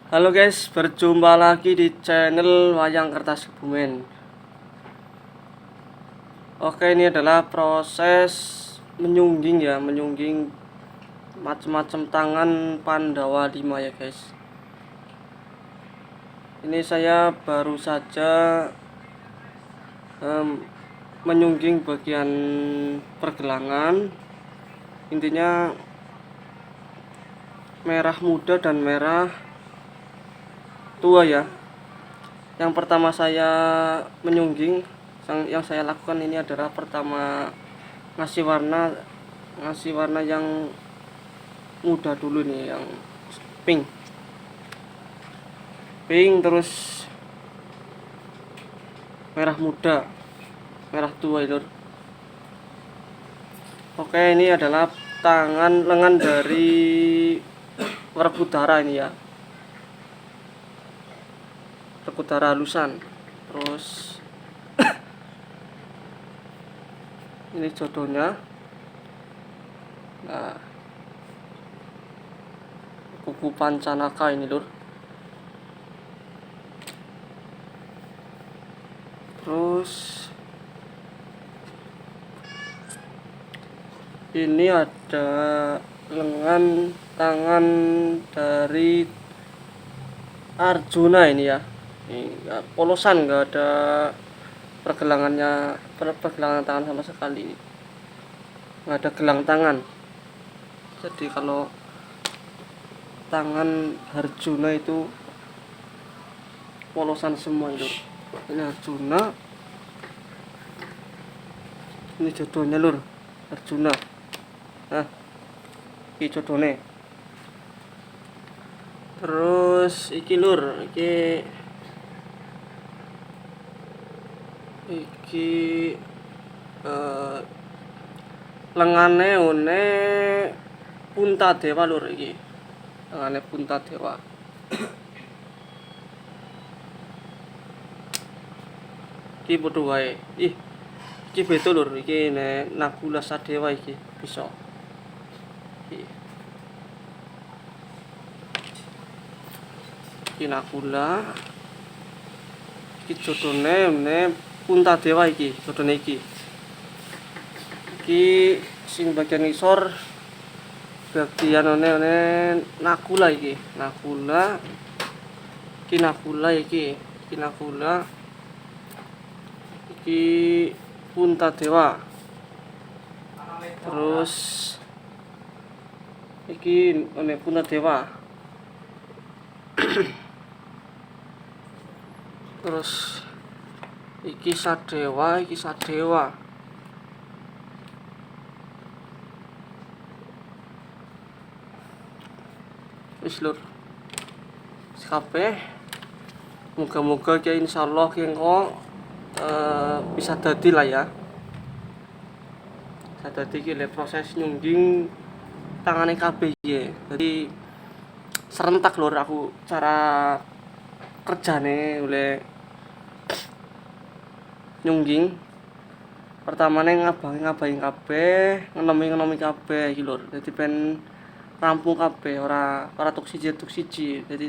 Halo guys, berjumpa lagi di channel Wayang Kertas Kebumen. Oke, ini adalah proses menyungging ya, menyungging macam-macam tangan Pandawa 5 ya guys. Ini saya baru saja menyungging bagian pergelangan. Intinya merah muda dan merah tua ya. Yang pertama saya menyungging, yang saya lakukan ini adalah pertama ngasih warna yang muda dulu nih, yang pink, terus merah muda, merah tua itu. Oke, ini adalah tangan lengan dari Werkudara ini ya, Werkudara halusan. Terus ini jodohnya. Nah, kuku pancanaka ini lur. Terus ini ada lengan tangan dari Arjuna ini ya. Ini polosan, nggak ada pergelangan tangan sama sekali. Nggak ada gelang tangan. Jadi kalau tangan Arjuna itu polosan semua itu. Ini Arjuna, ini jodohnya lur, Arjuna. Nah, ini jodohnya. Terus iki lur, iki lengane one Puntadewa lur, iki lengane Puntadewa. Iki padha wae. Iki beda lur, iki nek Nagula Sadewa iki bisa. Iki Nagula. Iki jodone Puntadewa iki, jodone iki. Iki sing bagian ngisor bagian one Nagula iki. Nagula. Iki Nagula iki. Iki Nagula. Iki Puntadewa. Terus iki one Puntadewa. Terus iki Sadewa, iki Sadewa. Wis lur. Kabeh. Moga-moga ki insyaallah ki engko bisa dadi lah ya. Bisa dadi ki proses nyungging tangane kabeh iki. Jadi serentak lur aku cara kerjane oleh nyungging. Pertamane ngabangi kabeh, ngenomi kabeh iki lur. Dadi ben rampung kabeh, ora tuk siji. Jadi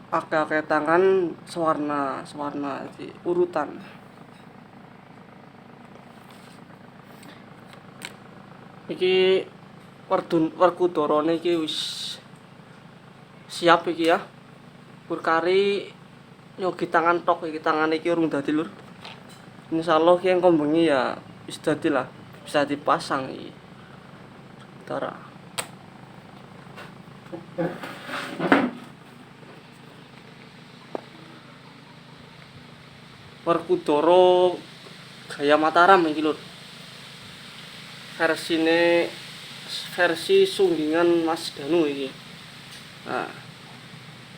akeh-akeh tangan sewarna jadi urutan. Iki Werkudarane iki wis siap iki ya. Purkari nyogi tangan tok, iki tangan iki urung dadi lur. Insyaallah ki engko bengi ya wis dadi lah, bisa dipasang iki. Tara. Werkudara gaya Mataram iki lur. Versi sunggingan Mas Danu iki. Nah,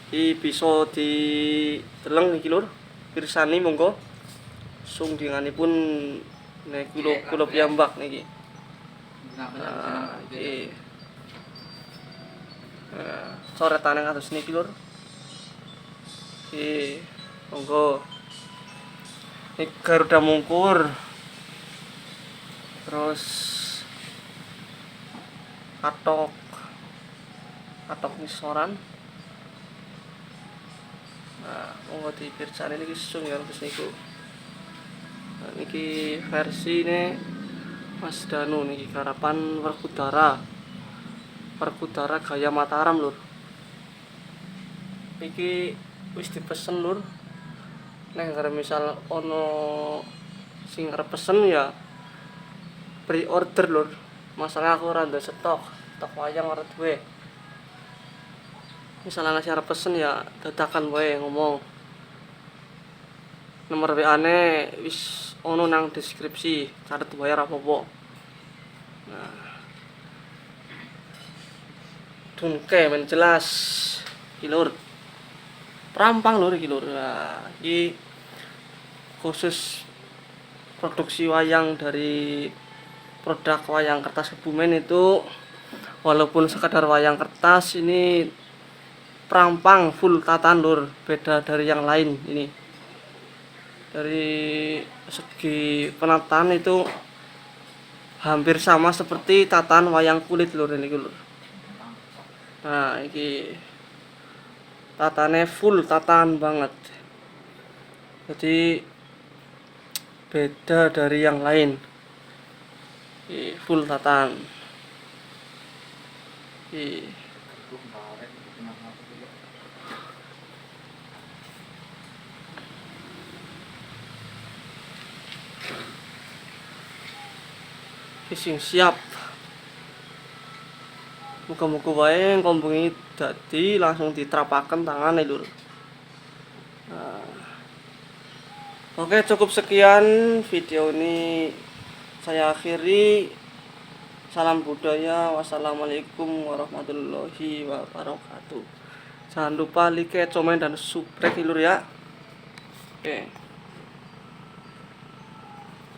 iki bisa dideleng iki lur. Pirsani monggo. Sungginganipun nek kula piyambak niki. Nah, iki. Coretane kados niki lur. Iki monggo. Ini Garuda Mungkur. Terus atok ngisoran. Nah, monggo dipirsani niki sung ya terus niku. Nah, niki versine Mas Danu niki garapan Werkudara. Werkudara gaya Mataram, Lur. Iki wis dipesen, Lur. Nek arep misal ono sing arep pesen ya pre-order, Lur. Masalah aku ora ndek stok wayang ora duwe. Misalnya nasi arep pesen ya dadakan wae ngomong. Nomor WA-ne wis ono nang deskripsi, catet bayar apa-apa. Nah, Dunke men jelas iki Lur. Prampang Lur iki Lur. Nah, iki khusus produksi wayang dari produk wayang kertas Kebumen itu walaupun sekadar wayang kertas ini prampang full tatan Lur, beda dari yang lain ini. Dari segi penataan itu hampir sama seperti tatan wayang kulit Lur ini Lur. Nah, iki tatane full tatan banget. Jadi beda dari yang lain. Iki full tatan. Iki sing siap. Muga-muga wae kombongi dadi langsung ditrapaken tangane Lur. Nah, oke, cukup sekian video ini saya akhiri. Salam budaya. Wassalamualaikum warahmatullahi wabarakatuh. Jangan lupa like, komen, dan subscribe Lur ya. Oke.